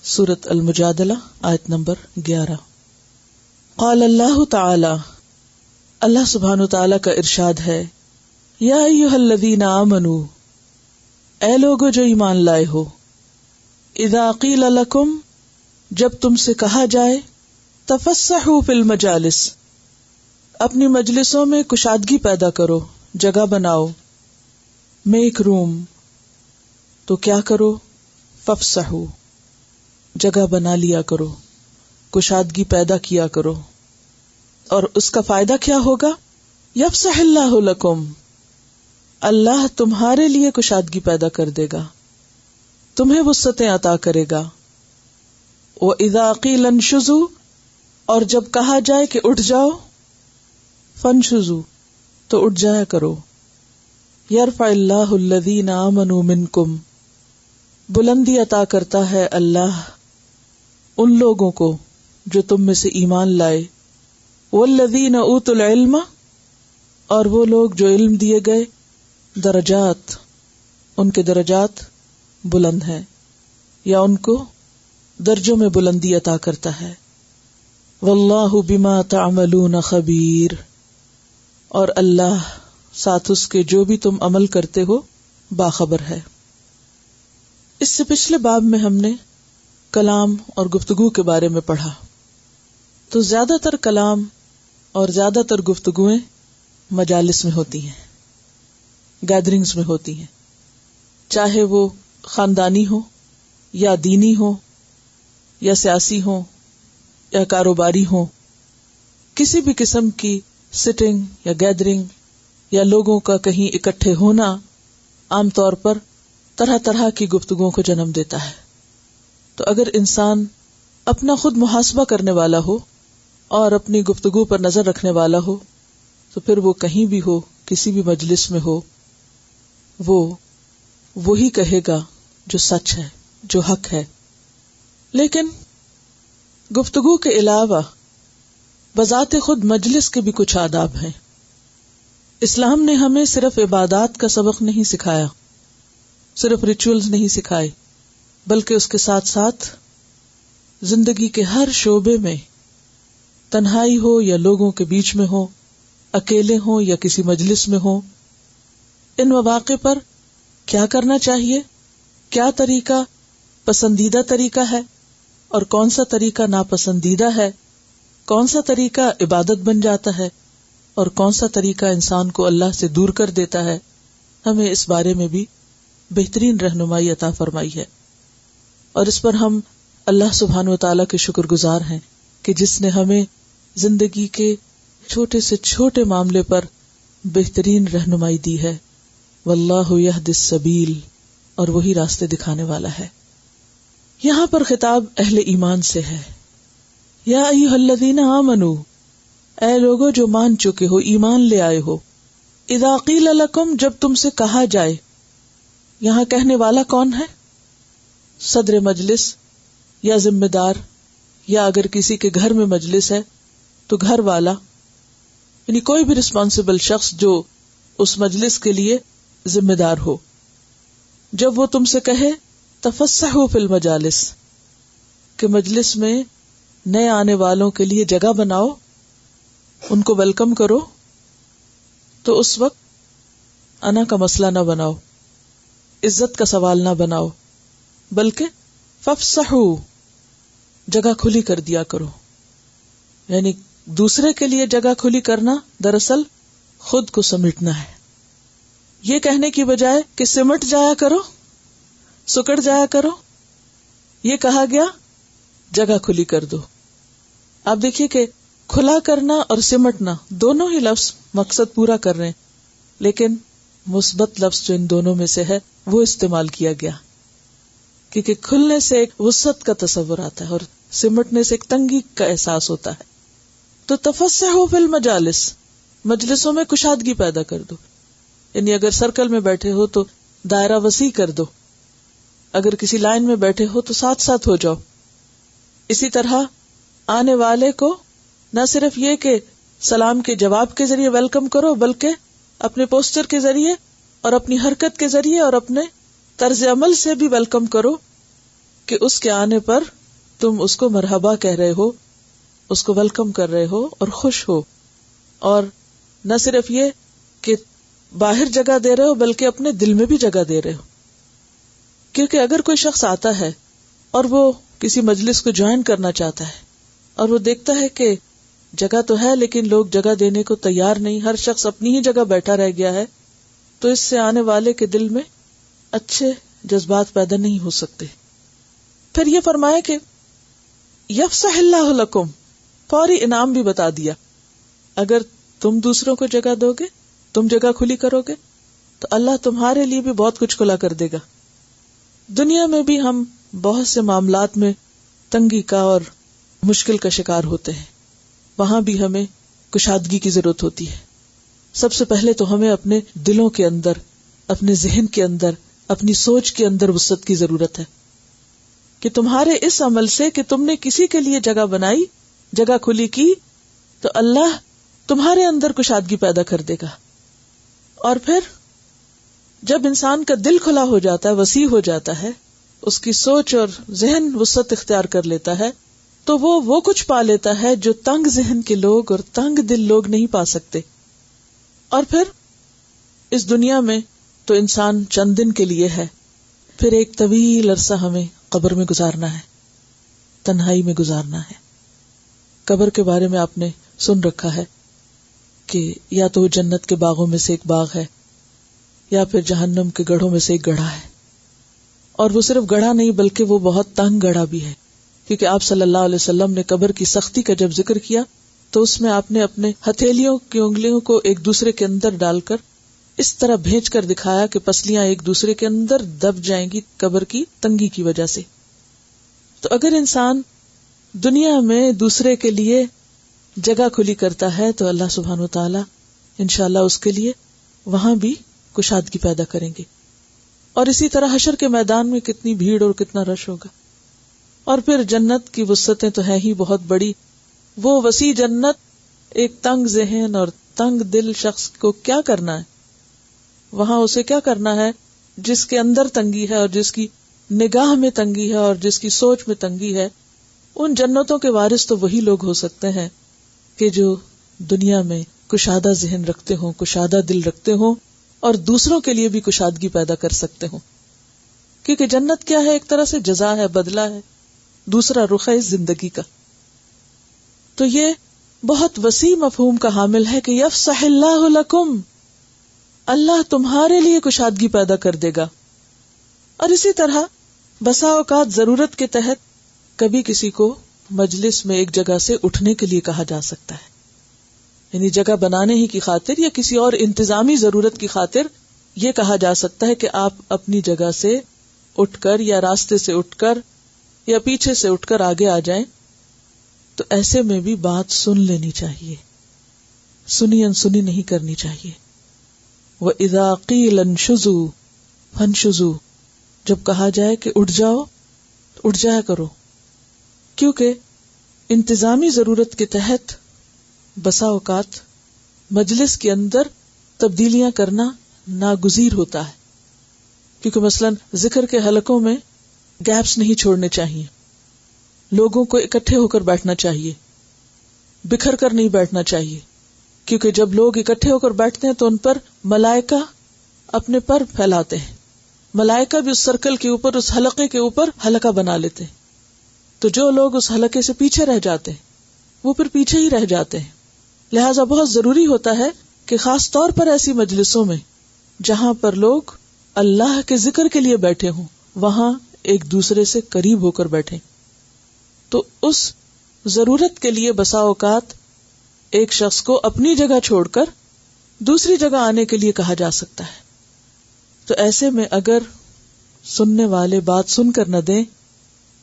سورۃ المجادلہ آیت نمبر 11۔ قال اللہ تعالی، اللہ سبحانہ تعالی کا ارشاد ہے، یا ایھا الذین آمنوا، اے لوگو جو ایمان لائے ہو، اذا قیل لکم، جب تم سے کہا جائے، تفسحوا فی المجالس، اپنی مجلسوں میں کشادگی پیدا کرو، جگہ بناؤ، میک روم، تو کیا کرو؟ فافسحوا، جگہ بنا لیا کرو، کشادگی پیدا کیا کرو، اور اس کا فائدہ کیا ہوگا؟ یفسح اللہ لکم، اللہ تمہارے لیے کشادگی پیدا کر دے گا، تمہیں وسعتیں عطا کرے گا۔ وَإِذَا قِيلَ انشُزُوا، اور جب کہا جائے کہ اٹھ جاؤ، فانشزوا، تو اٹھ جایا کرو۔ یرفع اللہ الذین آمنوا منکم، بلندی عطا کرتا ہے اللہ ان لوگوں کو جو تم میں سے ایمان لائے، والذین اوتوا العلم، اور وہ لوگ جو علم دیے گئے، درجات، ان کے درجات بلند ہیں، یا ان کو درجوں میں بلندی عطا کرتا ہے۔ واللہ بما تعملون خبیر، اور اللہ ساتھ اس کے جو بھی تم عمل کرتے ہو باخبر ہے۔ اس سے پچھلے باب میں ہم نے کلام اور گفتگو کے بارے میں پڑھا، تو زیادہ تر کلام اور زیادہ تر گفتگویں مجالس میں ہوتی ہیں، گیدرنگز میں ہوتی ہیں، چاہے وہ خاندانی ہو یا دینی ہو یا سیاسی ہو یا کاروباری ہو، کسی بھی قسم کی سٹنگ یا گیدرنگ یا لوگوں کا کہیں اکٹھے ہونا عام طور پر طرح طرح کی گفتگوؤں کو جنم دیتا ہے۔ تو اگر انسان اپنا خود محاسبہ کرنے والا ہو اور اپنی گفتگو پر نظر رکھنے والا ہو، تو پھر وہ کہیں بھی ہو، کسی بھی مجلس میں ہو، وہ وہی کہے گا جو سچ ہے، جو حق ہے۔ لیکن گفتگو کے علاوہ بذات خود مجلس کے بھی کچھ آداب ہیں۔ اسلام نے ہمیں صرف عبادات کا سبق نہیں سکھایا، صرف ریچولز نہیں سکھائے، بلکہ اس کے ساتھ ساتھ زندگی کے ہر شعبے میں، تنہائی ہو یا لوگوں کے بیچ میں ہو، اکیلے ہوں یا کسی مجلس میں ہو، ان مواقع پر کیا کرنا چاہیے، کیا طریقہ پسندیدہ طریقہ ہے اور کون سا طریقہ ناپسندیدہ ہے، کون سا طریقہ عبادت بن جاتا ہے اور کون سا طریقہ انسان کو اللہ سے دور کر دیتا ہے، ہمیں اس بارے میں بھی بہترین رہنمائی عطا فرمائی ہے۔ اور اس پر ہم اللہ سبحانہ و تعالیٰ کے شکر گزار ہیں کہ جس نے ہمیں زندگی کے چھوٹے سے چھوٹے معاملے پر بہترین رہنمائی دی ہے۔ واللہ یہدی السبیل، اور وہی راستے دکھانے والا ہے۔ یہاں پر خطاب اہل ایمان سے ہے۔ یا ایھا الذین آمنوا، اے لوگو جو مان چکے ہو، ایمان لے آئے ہو، اذا قیل لکم، جب تم سے کہا جائے، یہاں کہنے والا کون ہے؟ صدر مجلس یا ذمہ دار، یا اگر کسی کے گھر میں مجلس ہے تو گھر والا، یعنی کوئی بھی رسپانسبل شخص جو اس مجلس کے لیے ذمہ دار ہو۔ جب وہ تم سے کہے تفسحوا فی المجالس، کہ مجلس میں نئے آنے والوں کے لیے جگہ بناؤ، ان کو ویلکم کرو، تو اس وقت انا کا مسئلہ نہ بناؤ، عزت کا سوال نہ بناؤ، بلکہ فافسحوا، جگہ کھلی کر دیا کرو۔ یعنی دوسرے کے لیے جگہ کھلی کرنا دراصل خود کو سمیٹنا ہے۔ یہ کہنے کی بجائے کہ سمٹ جایا کرو، سکڑ جایا کرو، یہ کہا گیا جگہ کھلی کر دو۔ آپ دیکھیے کہ کھلا کرنا اور سمٹنا دونوں ہی لفظ مقصد پورا کر رہے ہیں، لیکن مثبت لفظ جو ان دونوں میں سے ہے وہ استعمال کیا گیا، کیونکہ کھلنے سے ایک وسعت کا تصور آتا ہے اور سمٹنے سے ایک تنگی کا احساس ہوتا ہے۔ تو تفسحوا فی المجالس، مجلسوں میں کشادگی پیدا کر دو، یعنی اگر سرکل میں بیٹھے ہو تو دائرہ وسیع کر دو، اگر کسی لائن میں بیٹھے ہو تو ساتھ ساتھ ہو جاؤ۔ اسی طرح آنے والے کو نہ صرف یہ کہ سلام کے جواب کے ذریعے ویلکم کرو، بلکہ اپنے پوسچر کے ذریعے اور اپنی حرکت کے ذریعے اور اپنے طرز عمل سے بھی ویلکم کرو، کہ اس کے آنے پر تم اس کو مرحبا کہہ رہے ہو، اس کو ویلکم کر رہے ہو اور خوش ہو. اور نہ صرف یہ کہ باہر جگہ دے رہے ہو بلکہ اپنے دل میں بھی جگہ دے رہے ہو. کیونکہ اگر کوئی شخص آتا ہے اور وہ کسی مجلس کو جوائن کرنا چاہتا ہے اور وہ دیکھتا ہے کہ جگہ تو ہے لیکن لوگ جگہ دینے کو تیار نہیں، ہر شخص اپنی ہی جگہ بیٹھا رہ گیا ہے، تو اس سے آنے والے کے دل میں اچھے جذبات پیدا نہیں ہو سکتے. پھر یہ فرمایا کہ یفسح اللہ لکم، فوری انعام بھی بتا دیا. اگر تم دوسروں کو جگہ دو گے، تم جگہ کھلی کرو گے تو اللہ تمہارے لیے بھی بہت کچھ کھلا کر دے گا. دنیا میں بھی ہم بہت سے معاملات میں تنگی کا اور مشکل کا شکار ہوتے ہیں، وہاں بھی ہمیں کشادگی کی ضرورت ہوتی ہے. سب سے پہلے تو ہمیں اپنے دلوں کے اندر، اپنے ذہن کے اندر، اپنی سوچ کے اندر وسعت کی ضرورت ہے کہ تمہارے اس عمل سے کہ تم نے کسی کے لیے جگہ بنائی، جگہ کھلی کی، تو اللہ تمہارے اندر کشادگی پیدا کر دے گا. اور پھر جب انسان کا دل کھلا ہو جاتا ہے، وسیع ہو جاتا ہے، اس کی سوچ اور ذہن وسعت اختیار کر لیتا ہے، تو وہ کچھ پا لیتا ہے جو تنگ ذہن کے لوگ اور تنگ دل لوگ نہیں پا سکتے. اور پھر اس دنیا میں تو انسان چند دن کے لیے ہے، پھر ایک طویل عرصہ ہمیں قبر میں گزارنا ہے، تنہائی میں گزارنا ہے. قبر کے بارے میں آپ نے سن رکھا ہے کہ یا تو وہ جنت کے باغوں میں سے ایک باغ ہے یا پھر جہنم کے گڑھوں میں سے ایک گڑھا ہے. اور وہ صرف گڑھا نہیں بلکہ وہ بہت تنگ گڑھا بھی ہے، کیونکہ آپ صلی اللہ علیہ وسلم نے قبر کی سختی کا جب ذکر کیا تو اس میں آپ نے اپنے ہتھیلیوں کی انگلیوں کو ایک دوسرے کے اندر ڈال کر اس طرح بھیج کر دکھایا کہ پسلیاں ایک دوسرے کے اندر دب جائیں گی قبر کی تنگی کی وجہ سے. تو اگر انسان دنیا میں دوسرے کے لیے جگہ کھلی کرتا ہے تو اللہ سبحانہ وتعالی انشاءاللہ اس کے لیے وہاں بھی کشادگی پیدا کریں گے. اور اسی طرح حشر کے میدان میں کتنی بھیڑ اور کتنا رش ہوگا. اور پھر جنت کی وسعتیں تو ہیں ہی بہت بڑی. وہ وسیع جنت ایک تنگ ذہن اور تنگ دل شخص کو کیا کرنا ہے، وہاں اسے کیا کرنا ہے جس کے اندر تنگی ہے اور جس کی نگاہ میں تنگی ہے اور جس کی سوچ میں تنگی ہے. ان جنتوں کے وارث تو وہی لوگ ہو سکتے ہیں کہ جو دنیا میں کشادہ ذہن رکھتے ہوں، کشادہ دل رکھتے ہوں اور دوسروں کے لیے بھی کشادگی پیدا کر سکتے ہوں. کیونکہ جنت کیا ہے، ایک طرح سے جزا ہے، بدلہ ہے، دوسرا رخ ہے اس زندگی کا. تو یہ بہت وسیع مفہوم کا حامل ہے کہ یفسح اللہ لکم، اللہ تمہارے لیے کشادگی پیدا کر دے گا. اور اسی طرح بسا اوقات ضرورت کے تحت کبھی کسی کو مجلس میں ایک جگہ سے اٹھنے کے لیے کہا جا سکتا ہے، یعنی جگہ بنانے ہی کی خاطر یا کسی اور انتظامی ضرورت کی خاطر یہ کہا جا سکتا ہے کہ آپ اپنی جگہ سے اٹھ کر یا راستے سے اٹھ کر یا پیچھے سے اٹھ کر آگے آ جائیں. تو ایسے میں بھی بات سن لینی چاہیے، سنی انسنی نہیں کرنی چاہیے. وَإِذَا قِيلَ انشُزُوا فَانشُزُوا، جب کہا جائے کہ اٹھ جاؤ تو اٹھ جایا کرو. کیونکہ انتظامی ضرورت کے تحت بسا اوقات مجلس کے اندر تبدیلیاں کرنا ناگزیر ہوتا ہے. کیونکہ مثلاً ذکر کے حلقوں میں گیپس نہیں چھوڑنے چاہیے، لوگوں کو اکٹھے ہو کر بیٹھنا چاہیے، بکھر کر نہیں بیٹھنا چاہیے. کیونکہ جب لوگ اکٹھے ہو کر بیٹھتے ہیں تو ان پر ملائکہ اپنے پر پھیلاتے ہیں، ملائکہ بھی اس سرکل کے اوپر، اس حلقے کے اوپر حلقہ بنا لیتے ہیں. تو جو لوگ اس حلقے سے پیچھے رہ جاتے ہیں وہ پھر پیچھے ہی رہ جاتے ہیں. لہٰذا بہت ضروری ہوتا ہے کہ خاص طور پر ایسی مجلسوں میں جہاں پر لوگ اللہ کے ذکر کے لیے بیٹھے ہوں، وہاں ایک دوسرے سے قریب ہو کر بیٹھیں. تو اس ضرورت کے لیے بسا اوقات ایک شخص کو اپنی جگہ چھوڑ کر دوسری جگہ آنے کے لیے کہا جا سکتا ہے. تو ایسے میں اگر سننے والے بات سن کر نہ دیں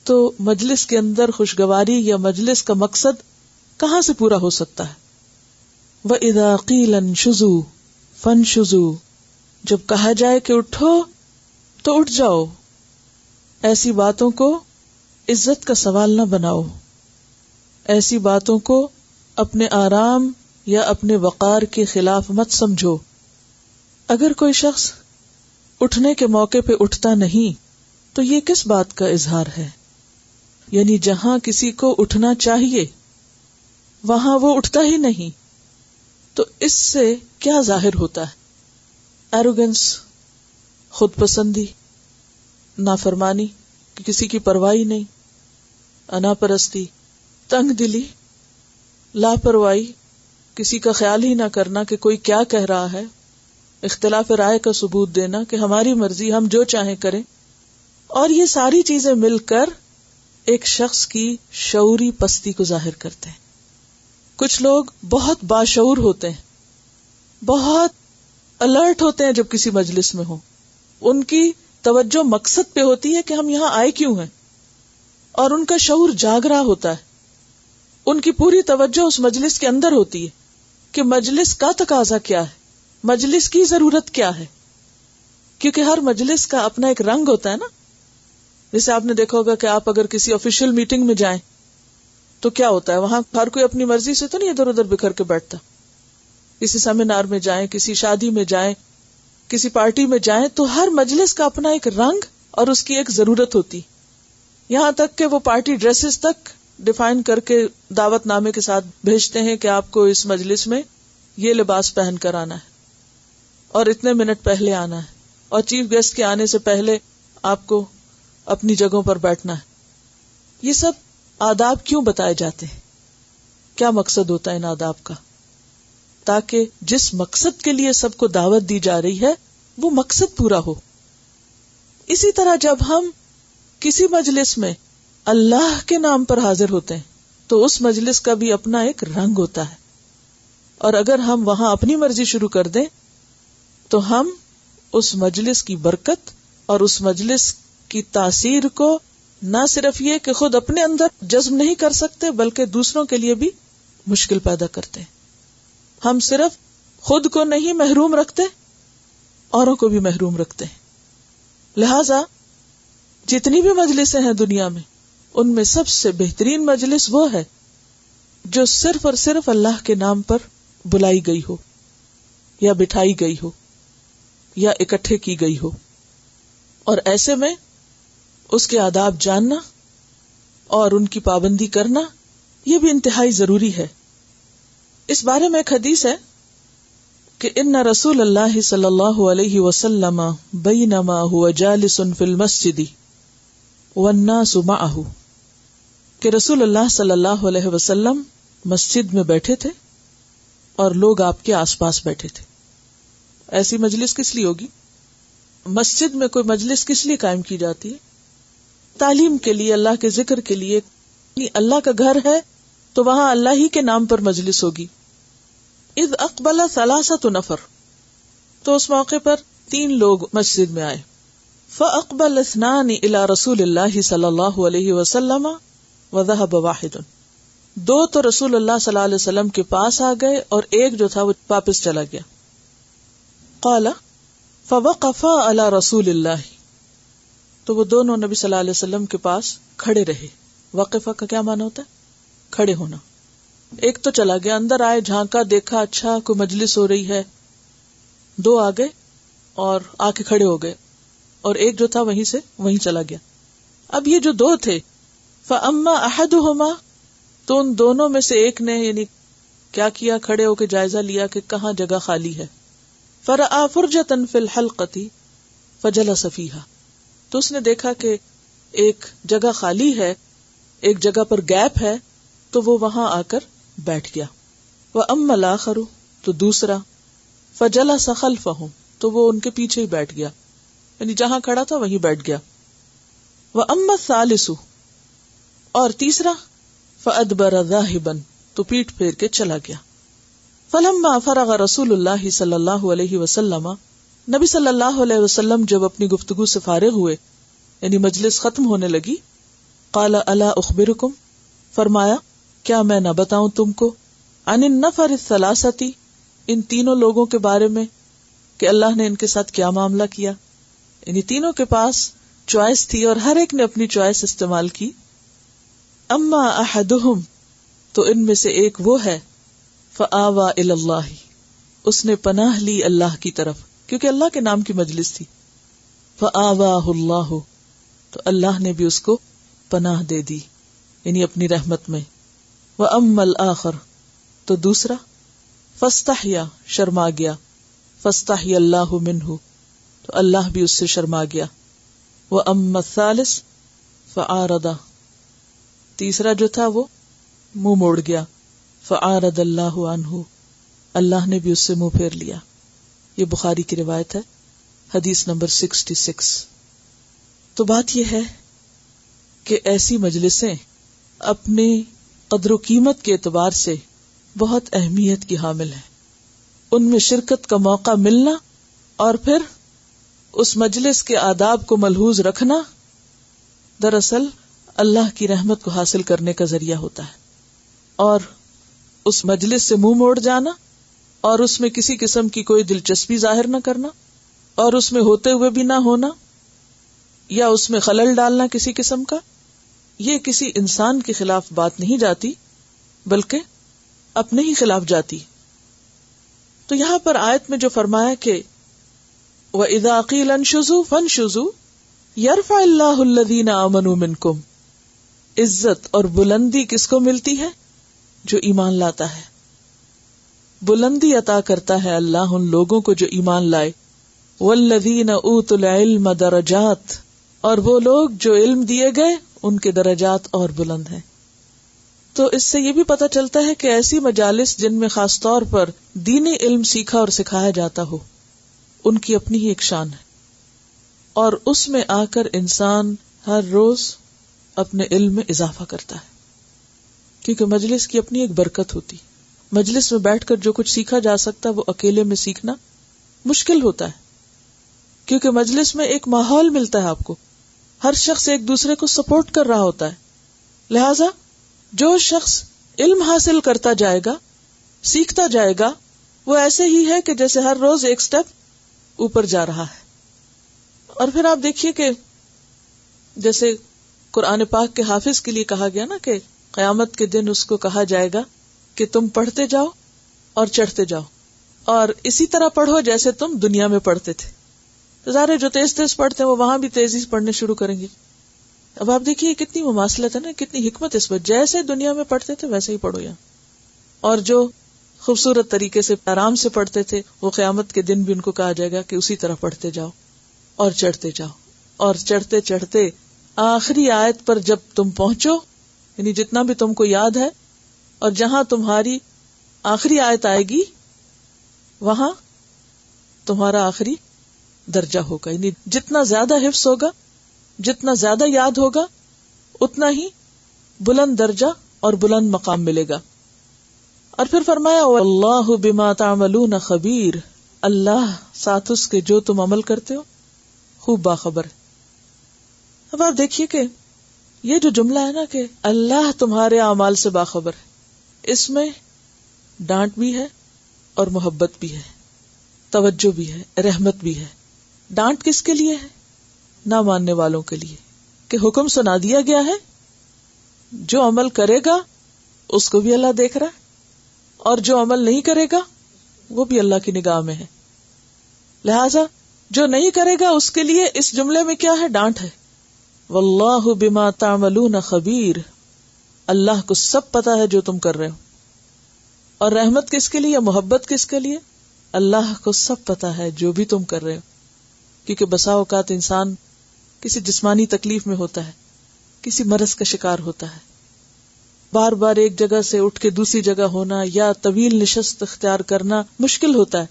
تو مجلس کے اندر خوشگواری یا مجلس کا مقصد کہاں سے پورا ہو سکتا ہے. وَإِذَا قِيلَ انشُزُوا فَانشُزُوا، جب کہا جائے کہ اٹھو تو اٹھ جاؤ. ایسی باتوں کو عزت کا سوال نہ بناؤ، ایسی باتوں کو اپنے آرام یا اپنے وقار کے خلاف مت سمجھو. اگر کوئی شخص اٹھنے کے موقع پہ اٹھتا نہیں تو یہ کس بات کا اظہار ہے؟ یعنی جہاں کسی کو اٹھنا چاہیے وہاں وہ اٹھتا ہی نہیں. تو اس سے کیا ظاہر ہوتا ہے؟ ایروگنس، خود پسندی، نافرمانی، کہ کسی کی پرواہی نہیں، انا پرستی، تنگ دلی، لاپرواہی، کسی کا خیال ہی نہ کرنا کہ کوئی کیا کہہ رہا ہے، اختلاف رائے کا ثبوت دینا کہ ہماری مرضی، ہم جو چاہیں کریں. اور یہ ساری چیزیں مل کر ایک شخص کی شعوری پستی کو ظاہر کرتے ہیں. کچھ لوگ بہت باشعور ہوتے ہیں، بہت الرٹ ہوتے ہیں جب کسی مجلس میں ہوں، ان کی توجہ مقصد پہ ہوتی ہے کہ ہم یہاں آئے کیوں ہیں، اور ان کا شعور جاگ رہا ہوتا ہے. ان کی پوری توجہ اس مجلس کے اندر ہوتی ہے کہ مجلس کا تقاضا کیا ہے، مجلس کی ضرورت کیا ہے. کیونکہ ہر مجلس کا اپنا ایک رنگ ہوتا ہے نا. جیسے آپ نے دیکھا ہوگا کہ آپ اگر کسی آفیشیل میٹنگ میں جائیں تو کیا ہوتا ہے، وہاں ہر کوئی اپنی مرضی سے تو نہیں ادھر ادھر بکھر کے بیٹھتا. کسی سیمینار میں جائیں، کسی شادی میں جائیں، کسی پارٹی میں جائیں، تو ہر مجلس کا اپنا ایک رنگ اور اس کی ایک ضرورت ہوتی. یہاں تک کہ وہ پارٹی ڈریسز تک ڈیفائن کر کے دعوت نامے کے ساتھ بھیجتے ہیں کہ آپ کو اس مجلس میں یہ لباس پہن کر آنا ہے اور اتنے منٹ پہلے آنا ہے، اور چیف گیسٹ کے آنے سے پہلے آپ کو اپنی جگہوں پر بیٹھنا ہے. یہ سب آداب کیوں بتائے جاتے ہیں؟ کیا مقصد ہوتا ہے ان آداب کا؟ تاکہ جس مقصد کے لیے سب کو دعوت دی جا رہی ہے وہ مقصد پورا ہو. اسی طرح جب ہم کسی مجلس میں اللہ کے نام پر حاضر ہوتے ہیں تو اس مجلس کا بھی اپنا ایک رنگ ہوتا ہے، اور اگر ہم وہاں اپنی مرضی شروع کر دیں تو ہم اس مجلس کی برکت اور اس مجلس کی تاثیر کو نہ صرف یہ کہ خود اپنے اندر جذب نہیں کر سکتے بلکہ دوسروں کے لیے بھی مشکل پیدا کرتے ہیں. ہم صرف خود کو نہیں محروم رکھتے، اوروں کو بھی محروم رکھتے ہیں. لہذا جتنی بھی مجلسیں ہیں دنیا میں، ان میں سب سے بہترین مجلس وہ ہے جو صرف اور صرف اللہ کے نام پر بلائی گئی ہو، یا بٹھائی گئی ہو، یا اکٹھے کی گئی ہو. اور ایسے میں اس کے آداب جاننا اور ان کی پابندی کرنا یہ بھی انتہائی ضروری ہے. اس بارے میں ایک حدیث ہے کہ ان رسول اللہ صلی اللہ علیہ وسلم بینما هو جالس فی المسجد والناس معه، کہ رسول اللہ صلی اللہ علیہ وسلم مسجد میں بیٹھے تھے اور لوگ آپ کے آس پاس بیٹھے تھے. ایسی مجلس کس لیے ہوگی؟ مسجد میں کوئی مجلس کس لیے قائم کی جاتی ہے؟ تعلیم کے لیے، اللہ کے ذکر کے لیے. اللہ کا گھر ہے تو وہاں اللہ ہی کے نام پر مجلس ہوگی. اذ اقبل ثلاثۃ نفر، تو اس موقع پر 3 لوگ مسجد میں آئے. فاقبل اثنان الى رسول اللہ صلی اللہ علیہ وسلم وذهب واحد، 2 تو رسول اللہ صلی اللہ علیہ وسلم کے پاس آ گئے اور ایک جو تھا وہ واپس چلا گیا. قال فوقفا علی رسول اللہ، تو وہ دونوں نبی صلی اللہ علیہ وسلم کے پاس کھڑے رہے. وقفہ کا کیا معنی ہوتا ہے؟ کھڑے ہونا. ایک تو چلا گیا، اندر آئے، جھانکا، دیکھا اچھا کوئی مجلس ہو رہی ہے. 2 آ گئے اور آ کے کھڑے ہو گئے، اور ایک جو تھا وہیں سے وہیں چلا گیا. اب یہ جو 2 تھے، فاما احدہما، تو ان دونوں میں سے ایک نے یعنی کیا کیا، کھڑے ہو کے جائزہ لیا کہ کہاں جگہ خالی ہے. فرآ فرجۃ فی الحلقۃ فجلس فیہا، تو اس نے دیکھا کہ ایک جگہ خالی ہے، ایک جگہ پر گیپ ہے، تو وہ وہاں آ کر بیٹھ گیا. وَأَمَّا الْآخَرُ، تو دوسرا، فَجَلَسَ خَلْفَهُمْ، تو وہ ان کے پیچھے ہی بیٹھ گیا، یعنی جہاں کھڑا تھا وہیں بیٹھ گیا. وَأَمَّا الثَّالِثُ، اور تیسرا، فَأَدْبَرَ ذَاهِبًا، تو پیٹھ پھیر کے چلا گیا. فَلَمَّا فَرَغَ رَسُولُ اللَّهِ صلی اللہ علیہ وسلم، نبی صلی اللہ علیہ وسلم جب اپنی گفتگو سے فارغ ہوئے، یعنی مجلس ختم ہونے لگی، قال الا اخبرکم، فرمایا کیا میں نہ بتاؤں تم کو، عن النفر الثلاثۃ، ان 3 لوگوں کے بارے میں کہ اللہ نے ان کے ساتھ کیا معاملہ کیا. یعنی تینوں کے پاس چوائس تھی اور ہر ایک نے اپنی چوائس استعمال کی. اما احدہم، تو ان میں سے ایک وہ ہے، فآوى الی اللہ، اس نے پناہ لی اللہ کی طرف، کیونکہ اللہ کے نام کی مجلس تھی. فآواہ اللہ، تو اللہ نے بھی اس کو پناہ دے دی. یعنی اپنی رحمت میں. وَأَمَّا الْآخَرُ تو دوسرا فَاسْتَحْيَا شرما گیا. فَاسْتَحْيَا اللَّهُ مِنْهُ تو اللہ بھی اس سے شرما گیا. وَأَمَّا الثَّالِثُ فَأَعْرَضَ تیسرا جو تھا وہ منہ موڑ گیا. فَأَعْرَضَ اللَّهُ عَنْهُ اللہ نے بھی اس سے منہ پھیر لیا. یہ بخاری کی روایت ہے، حدیث نمبر 66. تو بات یہ ہے کہ ایسی مجلسیں اپنی قدر و قیمت کے اعتبار سے بہت اہمیت کی حامل ہیں. ان میں شرکت کا موقع ملنا اور پھر اس مجلس کے آداب کو ملحوظ رکھنا دراصل اللہ کی رحمت کو حاصل کرنے کا ذریعہ ہوتا ہے. اور اس مجلس سے منہ موڑ جانا اور اس میں کسی قسم کی کوئی دلچسپی ظاہر نہ کرنا اور اس میں ہوتے ہوئے بھی نہ ہونا یا اس میں خلل ڈالنا کسی قسم کا، یہ کسی انسان کے خلاف بات نہیں جاتی بلکہ اپنے ہی خلاف جاتی. تو یہاں پر آیت میں جو فرمایا کہ وَإِذَا قِيلَ انشُزُوا فَانشُزُوا يَرْفَعِ اللَّهُ الَّذِينَ آمَنُوا مِنكُمْ عزت اور بلندی کس کو ملتی ہے؟ جو ایمان لاتا ہے. بلندی عطا کرتا ہے اللہ ان لوگوں کو جو ایمان لائے. وَالَّذِينَ أُوتُوا الْعِلْمَ دَرَجَاتٍ اور وہ لوگ جو علم دیے گئے ان کے درجات اور بلند ہیں. تو اس سے یہ بھی پتہ چلتا ہے کہ ایسی مجالس جن میں خاص طور پر دینی علم سیکھا اور سکھایا جاتا ہو ان کی اپنی ہی ایک شان ہے، اور اس میں آ کر انسان ہر روز اپنے علم میں اضافہ کرتا ہے، کیونکہ مجلس کی اپنی ایک برکت ہوتی. مجلس میں بیٹھ کر جو کچھ سیکھا جا سکتا وہ اکیلے میں سیکھنا مشکل ہوتا ہے، کیونکہ مجلس میں ایک ماحول ملتا ہے آپ کو، ہر شخص ایک دوسرے کو سپورٹ کر رہا ہوتا ہے. لہذا جو شخص علم حاصل کرتا جائے گا، سیکھتا جائے گا، وہ ایسے ہی ہے کہ جیسے ہر روز ایک سٹیپ اوپر جا رہا ہے. اور پھر آپ دیکھیے کہ جیسے قرآن پاک کے حافظ کے لیے کہا گیا نا کہ قیامت کے دن اس کو کہا جائے گا کہ تم پڑھتے جاؤ اور چڑھتے جاؤ اور اسی طرح پڑھو جیسے تم دنیا میں پڑھتے تھے. تو ظاہر جو تیز تیز پڑھتے ہیں وہ وہاں بھی تیزی سے پڑھنے شروع کریں گے. اب آپ دیکھیے کتنی مماثلت ہے نا، کتنی حکمت اس میں، جیسے دنیا میں پڑھتے تھے ویسے ہی پڑھو یہاں. اور جو خوبصورت طریقے سے آرام سے پڑھتے تھے وہ قیامت کے دن بھی ان کو کہا جائے گا کہ اسی طرح پڑھتے جاؤ اور چڑھتے جاؤ. اور چڑھتے چڑھتے آخری آیت پر جب تم پہنچو، یعنی جتنا بھی تم کو یاد ہے اور جہاں تمہاری آخری آیت آئے گی وہاں تمہارا آخری درجہ ہوگا. یعنی جتنا زیادہ حفظ ہوگا، جتنا زیادہ یاد ہوگا، اتنا ہی بلند درجہ اور بلند مقام ملے گا. اور پھر فرمایا واللہ بما تعملون خبیر، اللہ ساتھ اس کے جو تم عمل کرتے ہو خوب باخبر ہے. اب آپ دیکھیے کہ یہ جو جملہ ہے نا کہ اللہ تمہارے اعمال سے باخبر ہے، اس میں ڈانٹ بھی ہے اور محبت بھی ہے، توجہ بھی ہے، رحمت بھی ہے. ڈانٹ کس کے لیے ہے؟ نہ ماننے والوں کے لیے، کہ حکم سنا دیا گیا ہے، جو عمل کرے گا اس کو بھی اللہ دیکھ رہا ہے اور جو عمل نہیں کرے گا وہ بھی اللہ کی نگاہ میں ہے. لہذا جو نہیں کرے گا اس کے لیے اس جملے میں کیا ہے؟ ڈانٹ ہے. واللہ بما تعملون خبیر، اللہ کو سب پتا ہے جو تم کر رہے ہو. اور رحمت کس کے لیے، محبت کس کے لیے؟ اللہ کو سب پتا ہے جو بھی تم کر رہے ہو. کیونکہ بسا اوقات انسان کسی جسمانی تکلیف میں ہوتا ہے، کسی مرض کا شکار ہوتا ہے، بار بار ایک جگہ سے اٹھ کے دوسری جگہ ہونا یا طویل نشست اختیار کرنا مشکل ہوتا ہے،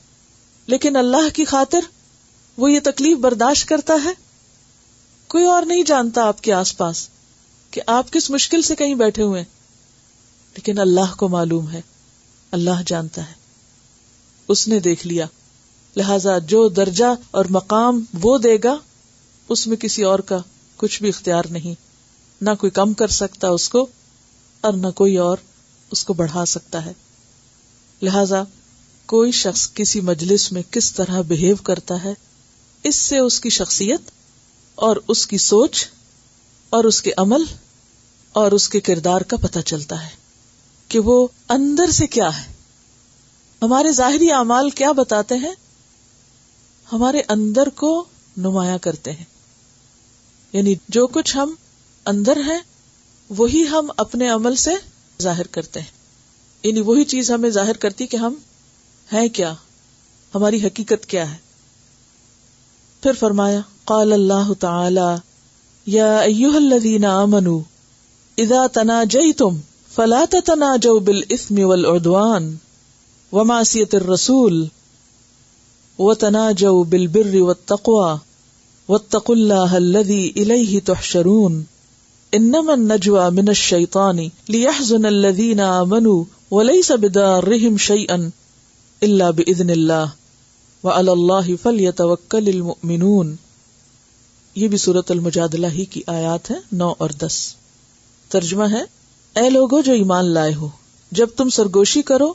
لیکن اللہ کی خاطر وہ یہ تکلیف برداشت کرتا ہے. کوئی اور نہیں جانتا آپ کے آس پاس کہ آپ کس مشکل سے کہیں بیٹھے ہوئے ہیں، لیکن اللہ کو معلوم ہے، اللہ جانتا ہے، اس نے دیکھ لیا. لہذا جو درجہ اور مقام وہ دے گا اس میں کسی اور کا کچھ بھی اختیار نہیں، نہ کوئی کم کر سکتا اس کو اور نہ کوئی اور اس کو بڑھا سکتا ہے. لہذا کوئی شخص کسی مجلس میں کس طرح بہیو کرتا ہے، اس سے اس کی شخصیت اور اس کی سوچ اور اس کے عمل اور اس کے کردار کا پتہ چلتا ہے کہ وہ اندر سے کیا ہے. ہمارے ظاہری اعمال کیا بتاتے ہیں؟ ہمارے اندر کو نمایاں کرتے ہیں. یعنی جو کچھ ہم اندر ہیں وہی ہم اپنے عمل سے ظاہر کرتے ہیں، یعنی وہی چیز ہمیں ظاہر کرتی کہ ہم ہیں کیا، ہماری حقیقت کیا ہے. پھر فرمایا قال اللہ تعالی یا ایھا الذین آمنوا اذا تناجیتم فلا تتناجوا بالاثم والعدوان ومعصیۃ الرسول وتناجوا بالبر والتقوى واتقوا اللہ الذی الیہ تحشرون انما النجوى من الشیطان لیحزن الذین آمنوا ولیس بضارهم شیئا الا باذن اللہ وعلی اللہ فلیتوکل المؤمنون. یہ بھی سورۃ المجادلہ ہی کی آیات ہیں 9 اور 10. ترجمہ ہے، اے لوگو جو ایمان لائے ہو، جب تم سرگوشی کرو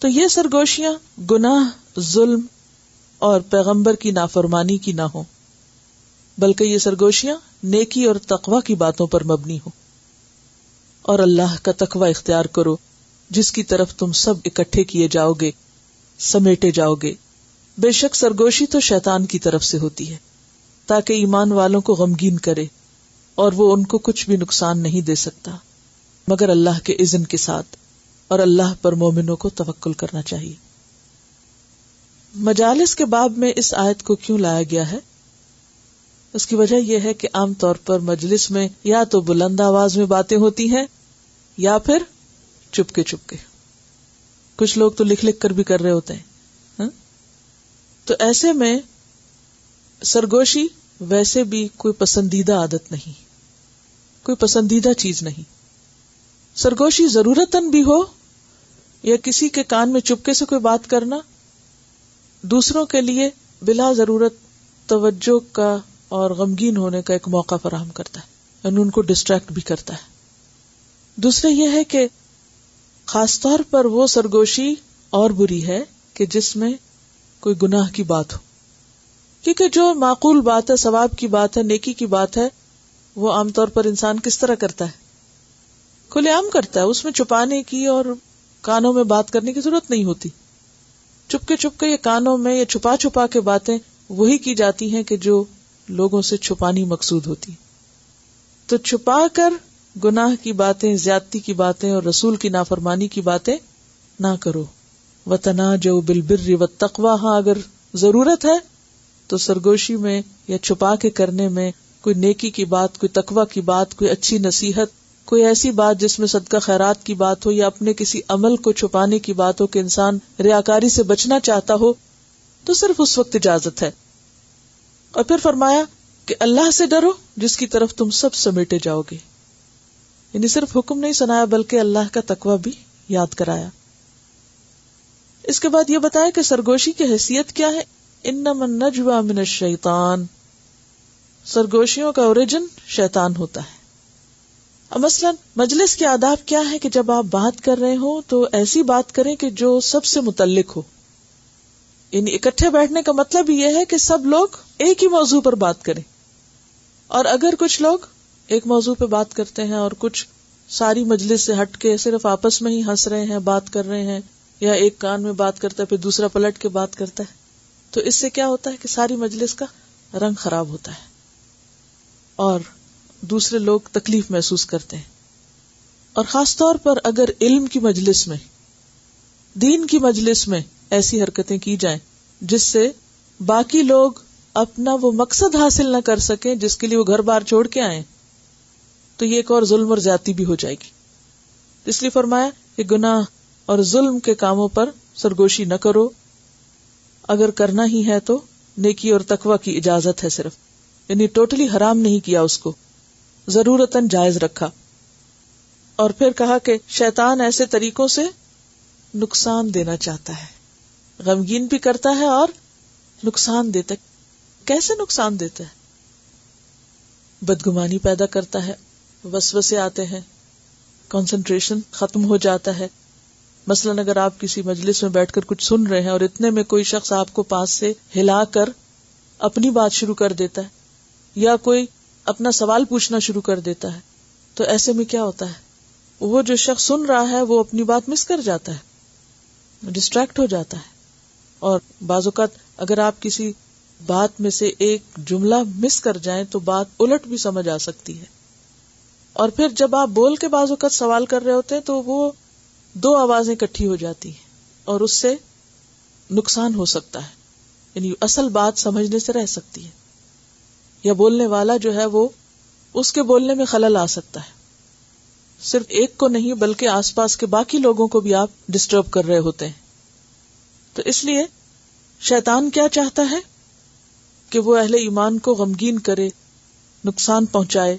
تو یہ سرگوشیاں گناہ، ظلم اور پیغمبر کی نافرمانی کی نہ ہو، بلکہ یہ سرگوشیاں نیکی اور تقوی کی باتوں پر مبنی ہو، اور اللہ کا تقوی اختیار کرو جس کی طرف تم سب اکٹھے کیے جاؤ گے، سمیٹے جاؤ گے. بے شک سرگوشی تو شیطان کی طرف سے ہوتی ہے تاکہ ایمان والوں کو غمگین کرے، اور وہ ان کو کچھ بھی نقصان نہیں دے سکتا مگر اللہ کے اذن کے ساتھ، اور اللہ پر مومنوں کو توکل کرنا چاہیے. مجالس کے باب میں اس آیت کو کیوں لایا گیا ہے؟ اس کی وجہ یہ ہے کہ عام طور پر مجلس میں یا تو بلند آواز میں باتیں ہوتی ہیں یا پھر چپکے چپکے. کچھ لوگ تو لکھ لکھ کر بھی کر رہے ہوتے ہیں. تو ایسے میں سرگوشی ویسے بھی کوئی پسندیدہ عادت نہیں، کوئی پسندیدہ چیز نہیں. سرگوشی ضرورتاً بھی ہو یا کسی کے کان میں چپکے سے کوئی بات کرنا، دوسروں کے لیے بلا ضرورت توجہ کا اور غمگین ہونے کا ایک موقع فراہم کرتا ہے، یعنی ان کو ڈسٹریکٹ بھی کرتا ہے. دوسرا یہ ہے کہ خاص طور پر وہ سرگوشی اور بری ہے کہ جس میں کوئی گناہ کی بات ہو، کیونکہ جو معقول بات ہے، ثواب کی بات ہے، نیکی کی بات ہے، وہ عام طور پر انسان کس طرح کرتا ہے؟ کھلے عام کرتا ہے. اس میں چھپانے کی اور کانوں میں بات کرنے کی ضرورت نہیں ہوتی. چپکے چپکے یا کانوں میں یا چھپا چھپا کے باتیں وہی کی جاتی ہیں کہ جو لوگوں سے چھپانی مقصود ہوتی. تو چھپا کر گناہ کی باتیں، زیادتی کی باتیں اور رسول کی نافرمانی کی باتیں نہ کرو. وَتَنَاجَوْا بِالْبِرِّ وَالتَّقْوَىٰ، ہاں اگر ضرورت ہے تو سرگوشی میں یا چھپا کے کرنے میں کوئی نیکی کی بات، کوئی تقویٰ کی بات، کوئی اچھی نصیحت، کوئی ایسی بات جس میں صدقہ خیرات کی بات ہو یا اپنے کسی عمل کو چھپانے کی بات ہو کہ انسان ریاکاری سے بچنا چاہتا ہو، تو صرف اس وقت اجازت ہے. اور پھر فرمایا کہ اللہ سے ڈرو جس کی طرف تم سب سمیٹے جاؤ گے. یعنی صرف حکم نہیں سنایا بلکہ اللہ کا تقویٰ بھی یاد کرایا. اس کے بعد یہ بتایا کہ سرگوشی کی حیثیت کیا ہے. انما النجوى من الشیطان، سرگوشیوں کا اوریجن شیطان ہوتا ہے. اب مثلا مجلس کے آداب کیا ہے کہ جب آپ بات کر رہے ہو تو ایسی بات کریں کہ جو سب سے متعلق ہو. یعنی اکٹھے بیٹھنے کا مطلب یہ ہے کہ سب لوگ ایک ہی موضوع پر بات کریں، اور اگر کچھ لوگ ایک موضوع پہ بات کرتے ہیں اور کچھ ساری مجلس سے ہٹ کے صرف آپس میں ہی ہنس رہے ہیں، بات کر رہے ہیں، یا ایک کان میں بات کرتا ہے پھر دوسرا پلٹ کے بات کرتا ہے، تو اس سے کیا ہوتا ہے کہ ساری مجلس کا رنگ خراب ہوتا ہے اور دوسرے لوگ تکلیف محسوس کرتے ہیں. اور خاص طور پر اگر علم کی مجلس میں، دین کی مجلس میں ایسی حرکتیں کی جائیں جس سے باقی لوگ اپنا وہ مقصد حاصل نہ کر سکیں جس کے لیے وہ گھر بار چھوڑ کے آئیں، تو یہ ایک اور ظلم اور زیادتی بھی ہو جائے گی. اس لیے فرمایا کہ گناہ اور ظلم کے کاموں پر سرگوشی نہ کرو، اگر کرنا ہی ہے تو نیکی اور تقوی کی اجازت ہے صرف، یعنی ٹوٹلی حرام نہیں کیا، اس کو ضرورتاً جائز رکھا. اور پھر کہا کہ شیطان ایسے طریقوں سے نقصان دینا چاہتا ہے، غمگین بھی کرتا ہے اور نقصان دیتا ہے. کیسے نقصان دیتا ہے؟ بدگمانی پیدا کرتا ہے، وسوسے آتے ہیں، کنسنٹریشن ختم ہو جاتا ہے. مثلاً اگر آپ کسی مجلس میں بیٹھ کر کچھ سن رہے ہیں اور اتنے میں کوئی شخص آپ کو پاس سے ہلا کر اپنی بات شروع کر دیتا ہے یا کوئی اپنا سوال پوچھنا شروع کر دیتا ہے، تو ایسے میں کیا ہوتا ہے؟ وہ جو شخص سن رہا ہے وہ اپنی بات مس کر جاتا ہے، ڈسٹریکٹ ہو جاتا ہے. اور بعض اوقات اگر آپ کسی بات میں سے ایک جملہ مس کر جائیں تو بات الٹ بھی سمجھ آ سکتی ہے. اور پھر جب آپ بول کے بعض اوقات سوال کر رہے ہوتے ہیں تو وہ دو آوازیں اکٹھی ہو جاتی ہیں اور اس سے نقصان ہو سکتا ہے، یعنی اصل بات سمجھنے سے رہ سکتی ہے، یا بولنے والا جو ہے وہ اس کے بولنے میں خلل آ سکتا ہے. صرف ایک کو نہیں بلکہ آس پاس کے باقی لوگوں کو بھی آپ ڈسٹرب کر رہے ہوتے ہیں. تو اس لیے شیطان کیا چاہتا ہے کہ وہ اہل ایمان کو غمگین کرے، نقصان پہنچائے.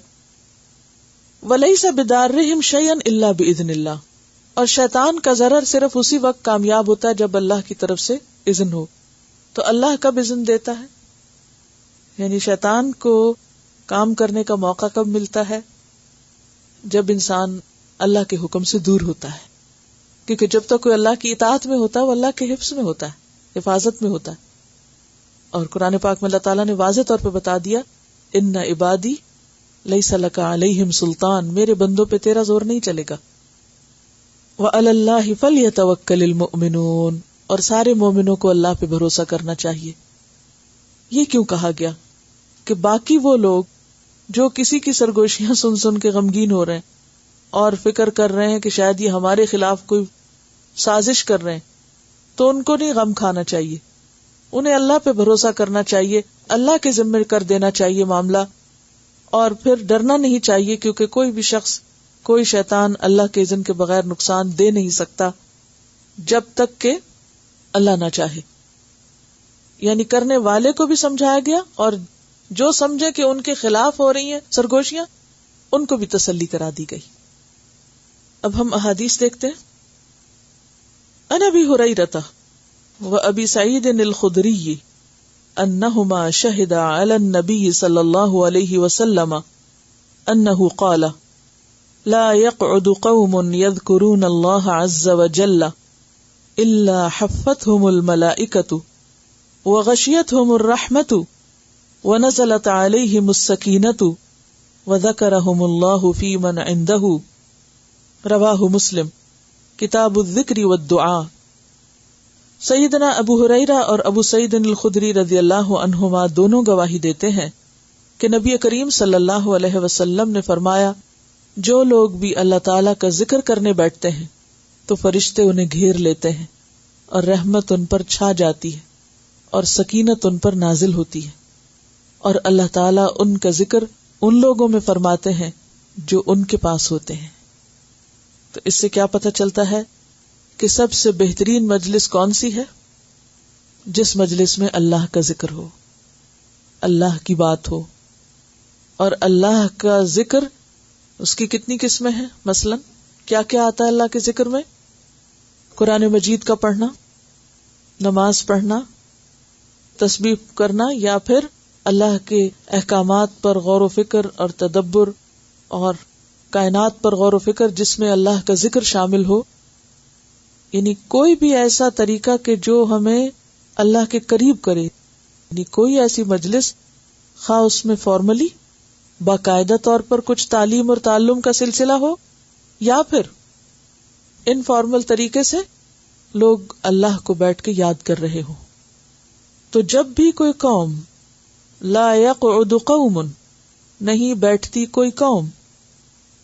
وَلَيْسَ بِضَارِّهِمْ شَيْئًا إِلَّا بِإِذْنِ اللَّهِ، اور شیطان کا ضرر صرف اسی وقت کامیاب ہوتا ہے جب اللہ کی طرف سے اذن ہو. تو اللہ کب اذن دیتا ہے؟ یعنی شیطان کو کام کرنے کا موقع کب ملتا ہے؟ جب انسان اللہ کے حکم سے دور ہوتا ہے. کیونکہ جب تک کوئی اللہ کی اطاعت میں ہوتا ہے وہ اللہ کے حفظ میں ہوتا ہے، حفاظت میں ہوتا ہے. اور قرآن پاک میں اللہ تعالیٰ نے واضح طور پہ بتا دیا، ان عبادی لیس لک علیہم سلطان، میرے بندوں پہ تیرا زور نہیں چلے گا. وعلی اللہ فلیتوکل المؤمنون، اور سارے مومنوں کو اللہ پہ بھروسہ کرنا چاہیے. یہ کیوں کہا گیا کہ باقی وہ لوگ جو کسی کی سرگوشیاں سن سن کے غمگین ہو رہے ہیں اور فکر کر رہے ہیں کہ شاید یہ ہمارے خلاف کوئی سازش کر رہے ہیں، تو ان کو نہیں غم کھانا چاہیے، انہیں اللہ پہ بھروسہ کرنا چاہیے، اللہ کے ذمہ کر دینا چاہیے معاملہ، اور پھر ڈرنا نہیں چاہیے، کیونکہ کوئی بھی شخص، کوئی شیطان اللہ کے اذن کے بغیر نقصان دے نہیں سکتا جب تک کہ اللہ نہ چاہے. یعنی کرنے والے کو بھی سمجھایا گیا، اور جو سمجھے کہ ان کے خلاف ہو رہی ہیں سرگوشیاں ان کو بھی تسلی کرا دی گئی. اب ہم احادیث دیکھتے ہیں. عن ابی ہریرہ و ابی سعید الخدری انہما شہدا علی النبی صلی اللہ علیہ وسلم انہ قال لا يقعد قوم يذكرون الله عز وجل الا حفتهم الملائکۃ وغشیتهم الرحمۃ ونزلت عليهم السکینۃ وذکرهم اللہ فی من عنده. رواہ مسلم کتاب الذکر والدعاء. سیدنا ابو ہریرہ اور ابو سعید الخدری رضی اللہ عنہما دونوں گواہی دیتے ہیں کہ نبی کریم صلی اللہ علیہ وسلم نے فرمایا، جو لوگ بھی اللہ تعالیٰ کا ذکر کرنے بیٹھتے ہیں تو فرشتے انہیں گھیر لیتے ہیں اور رحمت ان پر چھا جاتی ہے اور سکینت ان پر نازل ہوتی ہے، اور اللہ تعالیٰ ان کا ذکر ان لوگوں میں فرماتے ہیں جو ان کے پاس ہوتے ہیں. تو اس سے کیا پتہ چلتا ہے کہ سب سے بہترین مجلس کون سی ہے؟ جس مجلس میں اللہ کا ذکر ہو، اللہ کی بات ہو. اور اللہ کا ذکر، اس کی کتنی قسمیں ہیں؟ مثلا کیا کیا آتا ہے اللہ کے ذکر میں؟ قرآن مجید کا پڑھنا، نماز پڑھنا، تسبیح کرنا، یا پھر اللہ کے احکامات پر غور و فکر اور تدبر، اور کائنات پر غور و فکر جس میں اللہ کا ذکر شامل ہو. یعنی کوئی بھی ایسا طریقہ کہ جو ہمیں اللہ کے قریب کرے، یعنی کوئی ایسی مجلس، خواہ اس میں فارملی باقاعدہ طور پر کچھ تعلیم اور تعلم کا سلسلہ ہو، یا پھر انفارمل طریقے سے لوگ اللہ کو بیٹھ کے یاد کر رہے ہوں. تو جب بھی کوئی قوم، لا یقعد قوم، نہیں بیٹھتی کوئی قوم،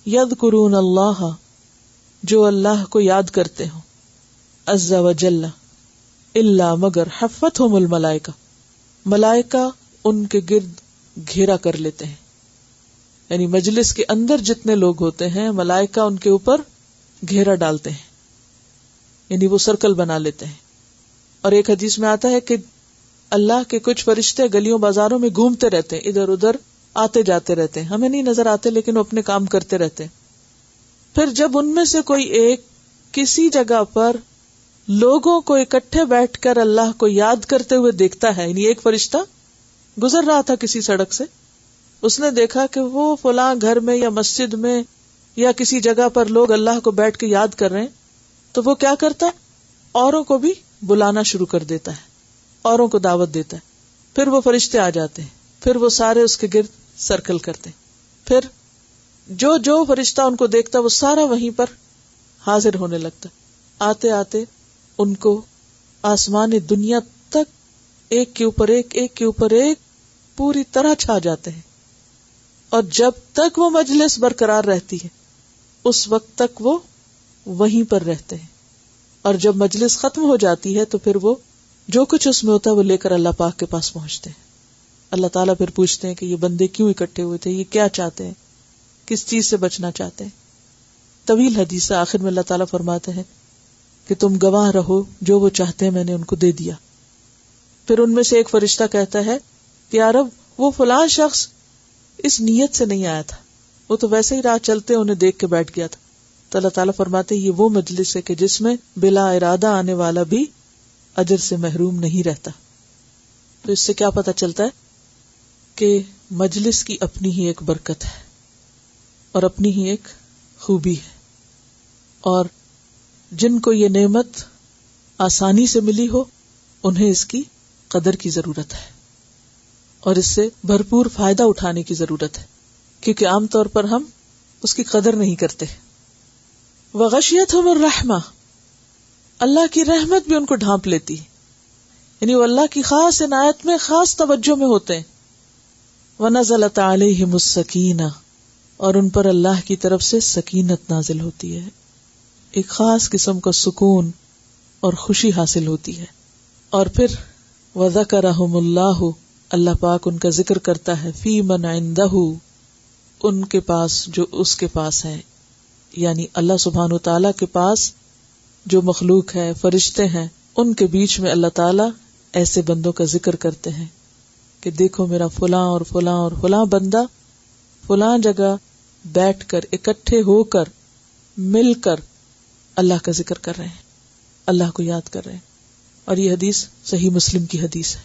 یذکرون اللہ، جو اللہ کو یاد کرتے ہوں، عز وجل، الا مگر حفتہم الملائکہ، ملائکہ ان کے گرد گھیرا کر لیتے ہیں. یعنی مجلس کے اندر جتنے لوگ ہوتے ہیں ملائکہ ان کے اوپر گھیرا ڈالتے ہیں، یعنی وہ سرکل بنا لیتے ہیں. اور ایک حدیث میں آتا ہے کہ اللہ کے کچھ فرشتے گلیوں بازاروں میں گھومتے رہتے ہیں، ادھر ادھر آتے جاتے رہتے ہیں، ہمیں نہیں نظر آتے لیکن وہ اپنے کام کرتے رہتے ہیں. پھر جب ان میں سے کوئی ایک کسی جگہ پر لوگوں کو اکٹھے بیٹھ کر اللہ کو یاد کرتے ہوئے دیکھتا ہے، یعنی ایک فرشتہ گزر رہا تھا کسی سڑک سے، اس نے دیکھا کہ وہ فلاں گھر میں یا مسجد میں یا کسی جگہ پر لوگ اللہ کو بیٹھ کے یاد کر رہے ہیں، تو وہ کیا کرتا ہے؟ اوروں کو بھی بلانا شروع کر دیتا ہے، اوروں کو دعوت دیتا ہے. پھر وہ فرشتے آ جاتے ہیں، پھر وہ سارے اس کے گرد سرکل کرتے ہیں. پھر جو فرشتہ ان کو دیکھتا وہ سارا وہیں پر حاضر ہونے لگتا. آتے آتے ان کو آسمان دنیا تک ایک کے اوپر ایک، ایک کے اوپر ایک پوری طرح چھا جاتے ہیں. اور جب تک وہ مجلس برقرار رہتی ہے اس وقت تک وہ وہیں پر رہتے ہیں، اور جب مجلس ختم ہو جاتی ہے تو پھر وہ جو کچھ اس میں ہوتا ہے وہ لے کر اللہ پاک کے پاس پہنچتے ہیں. اللہ تعالیٰ پھر پوچھتے ہیں کہ یہ بندے کیوں اکٹھے ہوئے تھے، یہ کیا چاہتے ہیں، کس چیز سے بچنا چاہتے ہیں. طویل حدیث ہے، آخر میں اللہ تعالیٰ فرماتے ہیں کہ تم گواہ رہو، جو وہ چاہتے ہیں میں نے ان کو دے دیا. پھر ان میں سے ایک فرشتہ کہتا ہے کہ یا رب وہ فلاں شخص اس نیت سے نہیں آیا تھا، وہ تو ویسے ہی راہ چلتے انہیں دیکھ کے بیٹھ گیا تھا. تو اللہ تعالیٰ فرماتے ہیں یہ وہ مجلس ہے کہ جس میں بلا ارادہ آنے والا بھی اجر سے محروم نہیں رہتا. تو اس سے کیا پتہ چلتا ہے کہ مجلس کی اپنی ہی ایک برکت ہے اور اپنی ہی ایک خوبی ہے، اور جن کو یہ نعمت آسانی سے ملی ہو انہیں اس کی قدر کی ضرورت ہے اور اس سے بھرپور فائدہ اٹھانے کی ضرورت ہے، کیونکہ عام طور پر ہم اس کی قدر نہیں کرتے. وغشیتہم الرحمہ، اللہ کی رحمت بھی ان کو ڈھانپ لیتی ہے، یعنی وہ اللہ کی خاص عنایت میں خاص توجہ میں ہوتے ہیں. ونزلت علیہم السکینہ، اور ان پر اللہ کی طرف سے سکینت نازل ہوتی ہے، ایک خاص قسم کا سکون اور خوشی حاصل ہوتی ہے. اور پھر وذکرہم اللہ، اللہ پاک ان کا ذکر کرتا ہے فی من عندہ، ان کے پاس جو اس کے پاس ہے، یعنی اللہ سبحانہ و تعالیٰ کے پاس جو مخلوق ہے، فرشتے ہیں، ان کے بیچ میں اللہ تعالیٰ ایسے بندوں کا ذکر کرتے ہیں کہ دیکھو میرا فلاں اور فلاں اور فلاں بندہ فلاں جگہ بیٹھ کر اکٹھے ہو کر مل کر اللہ کا ذکر کر رہے ہیں، اللہ کو یاد کر رہے ہیں. اور یہ حدیث صحیح مسلم کی حدیث ہے.